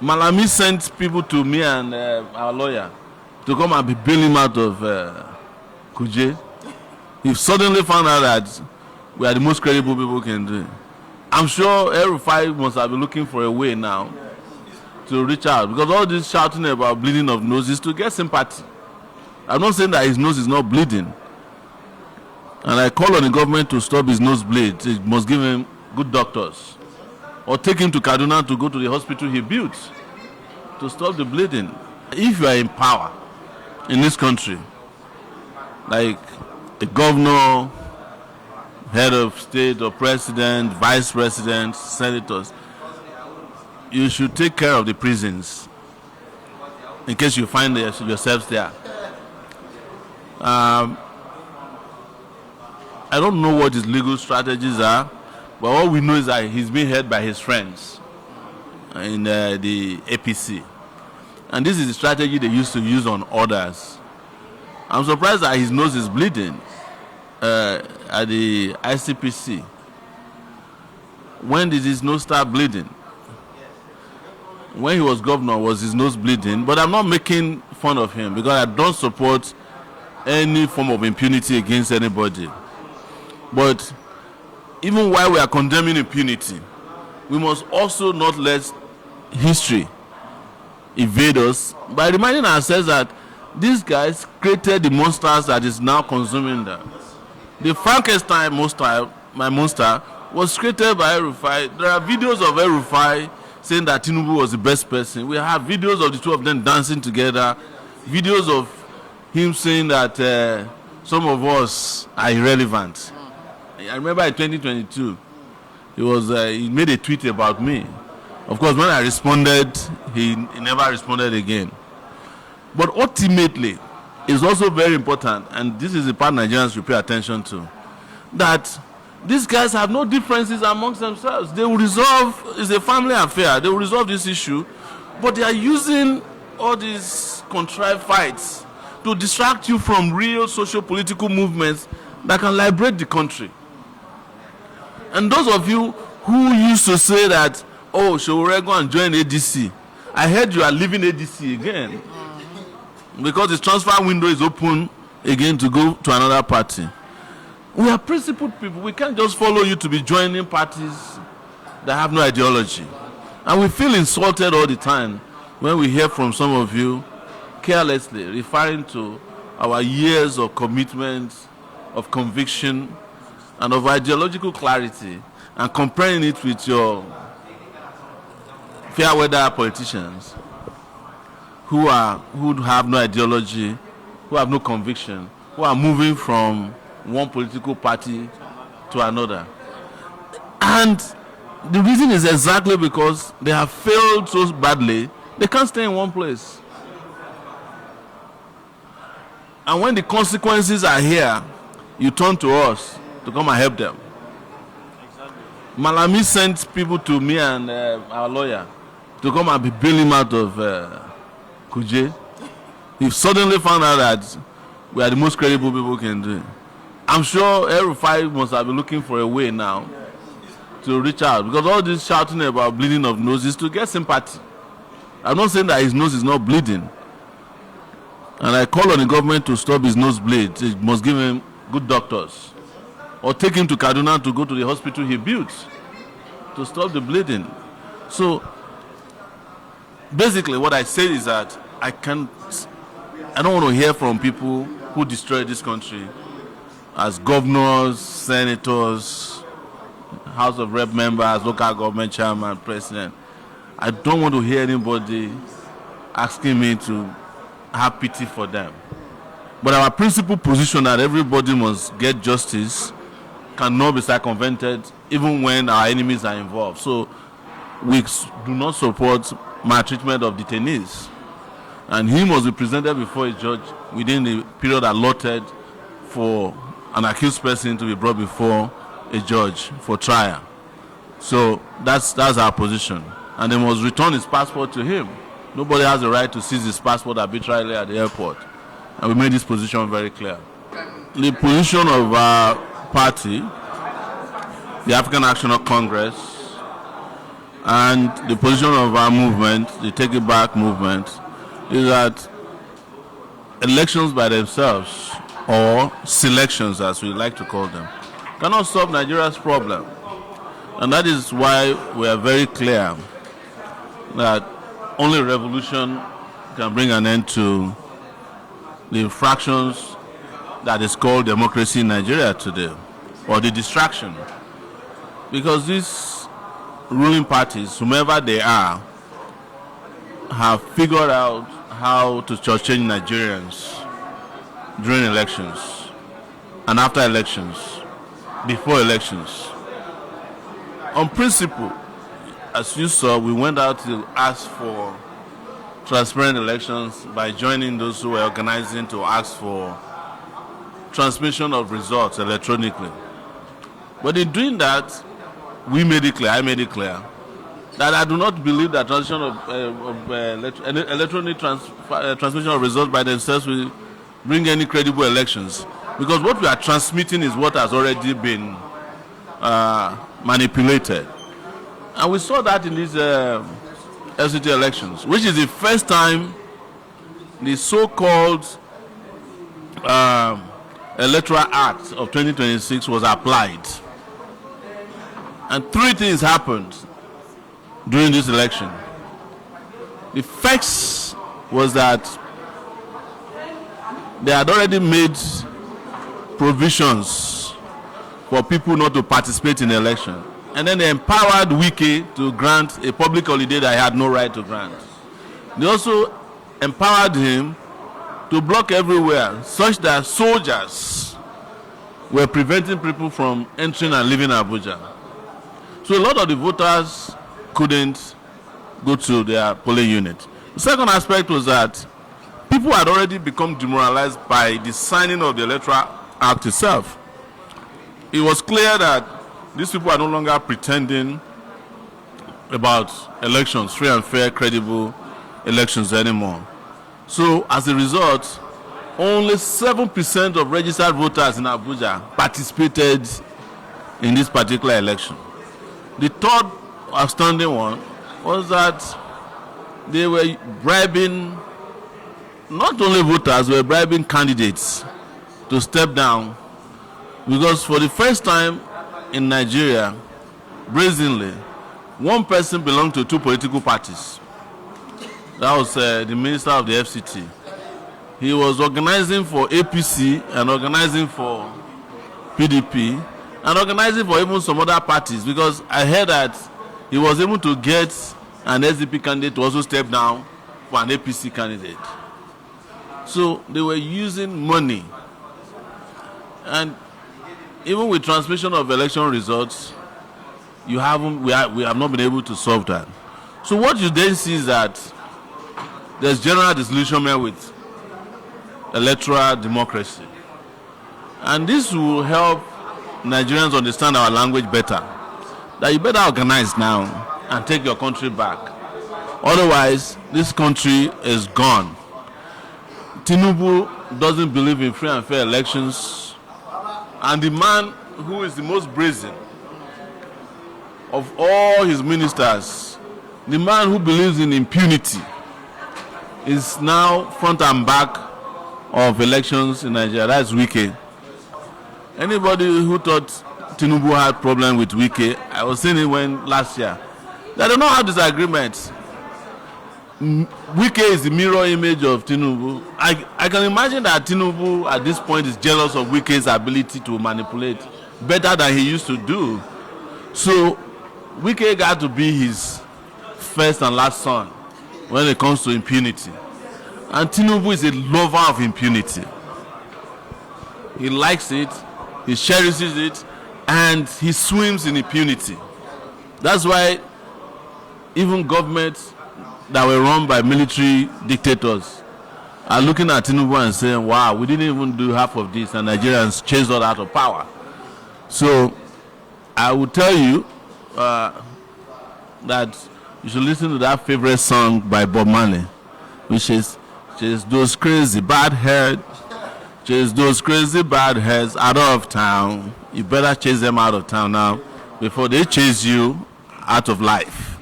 Malami sent people to me and our lawyer to come and be bailing him out of Kuje. He suddenly found out that we are the most credible people can do it. I'm sure El-Rufai must have been looking for a way now to reach out, because all this shouting about bleeding of nose is to get sympathy. I'm not saying that his nose is not bleeding, and I call on the government to stop his nose bleed. It must give him good doctors, or take him to Kaduna to go to the hospital he built to stop the bleeding. If you are in power in this country, like the governor, head of state or president, vice president, senators, you should take care of the prisons in case you find yourselves there. I don't know what his legal strategies are, but all we know is that he's being held by his friends in the APC. And this is the strategy they used to use on others. I'm surprised that his nose is bleeding at the ICPC. When did his nose start bleeding? When he was governor, was his nose bleeding? But I'm not making fun of him, because I don't support any form of impunity against anybody. But even while we are condemning impunity, we must also not let history evade us by reminding ourselves that these guys created the monsters that is now consuming them. The Frankenstein monster, my monster, was created by El-Rufai. There are videos of El-Rufai saying that Tinubu was the best person. We have videos of the two of them dancing together, videos of him saying that some of us are irrelevant. I remember in 2022, he made a tweet about me. Of course, when I responded, he never responded again. But ultimately, it's also very important, and this is the part Nigerians should pay attention to, that these guys have no differences amongst themselves. They will resolve, it's a family affair, they will resolve this issue, but they are using all these contrived fights to distract you from real socio-political movements that can liberate the country. And those of you who used to say that, oh, Showore, go and join ADC, I heard you are leaving ADC again, because the transfer window is open again to go to another party. We are principled people. We can't just follow you to be joining parties that have no ideology. And we feel insulted all the time when we hear from some of you carelessly referring to our years of commitment, of conviction, and of ideological clarity, and comparing it with your fair weather politicians who have no ideology, who have no conviction, who are moving from one political party to another. And the reason is exactly because they have failed so badly, they can't stay in one place. And when the consequences are here, you turn to us to come and help them. Exactly. Malami sent people to me and our lawyer to come and be bailing him out of Kuje. He suddenly found out that we are the most credible people can do it. I'm sure El-Rufai must have been looking for a way now to reach out, because all this shouting about bleeding of nose is to get sympathy. I'm not saying that his nose is not bleeding, and I call on the government to stop his nose bleed. It must give him good doctors, or take him to Kaduna to go to the hospital he built to stop the bleeding. So basically what I say is that I don't want to hear from people who destroyed this country as governors, senators, House of Rep members, local government chairman, president. I don't want to hear anybody asking me to have pity for them. But our principal position that everybody must get justice cannot be circumvented even when our enemies are involved. So we do not support maltreatment of detainees. And he must be presented before a judge within the period allotted for an accused person to be brought before a judge for trial. So that's our position. And they must return his passport to him. Nobody has the right to seize his passport arbitrarily at the airport. And we made this position very clear. The position of our party, the African National Congress, and the position of our movement, the Take It Back movement, is that elections by themselves, or selections as we like to call them, cannot solve Nigeria's problem. And that is why we are very clear that only revolution can bring an end to the infractions that is called democracy in Nigeria today, or the distraction. Because these ruling parties, whomever they are, have figured out how to shortchange Nigerians during elections and after elections, before elections. On principle, as you saw, we went out to ask for transparent elections by joining those who were organizing to ask for transmission of results electronically. But in doing that, we made it clear, I made it clear, that I do not believe that transmission of electronic transmission of results by themselves will bring any credible elections. Because what we are transmitting is what has already been manipulated. And we saw that in these LCT elections, which is the first time the so-called Electoral Act of 2026 was applied. And three things happened during this election. The first was that they had already made provisions for people not to participate in the election. And then they empowered Wike to grant a public holiday that he had no right to grant. They also empowered him to block everywhere, such that soldiers were preventing people from entering and leaving Abuja. So a lot of the voters couldn't go to their polling unit. The second aspect was that people had already become demoralized by the signing of the Electoral Act itself. It was clear that these people are no longer pretending about elections, free and fair, credible elections anymore. So as a result, only 7% of registered voters in Abuja participated in this particular election. The third outstanding one was that they were bribing, not only voters, they were bribing candidates to step down, because for the first time in Nigeria, brazenly, one person belonged to two political parties. That was the minister of the FCT. He was organizing for APC and organizing for PDP and organizing for even some other parties, because I heard that he was able to get an SDP candidate to also step down for an APC candidate. So they were using money. And even with transmission of election results, we have not been able to solve that. So what you then see is that there's general disillusionment with electoral democracy. And this will help Nigerians understand our language better. That you better organize now and take your country back. Otherwise, this country is gone. Tinubu doesn't believe in free and fair elections. And the man who is the most brazen of all his ministers, the man who believes in impunity, is now front and back of elections in Nigeria. That's Wike. Anybody who thought Tinubu had problem with Wike, I was saying it last year, they do not have disagreements. Wike is the mirror image of Tinubu. I can imagine that Tinubu at this point is jealous of Wike's ability to manipulate better than he used to do. So Wike got to be his first and last son when it comes to impunity. And Tinubu is a lover of impunity. He likes it, he cherishes it, and he swims in impunity. That's why even governments that were run by military dictators are looking at Tinubu and saying, wow, we didn't even do half of this, and Nigerians chased us out of power. So I will tell you that you should listen to that favorite song by Bob Marley, which is, chase those crazy bad heads, chase those crazy bad heads out of town. You better chase them out of town now before they chase you out of life.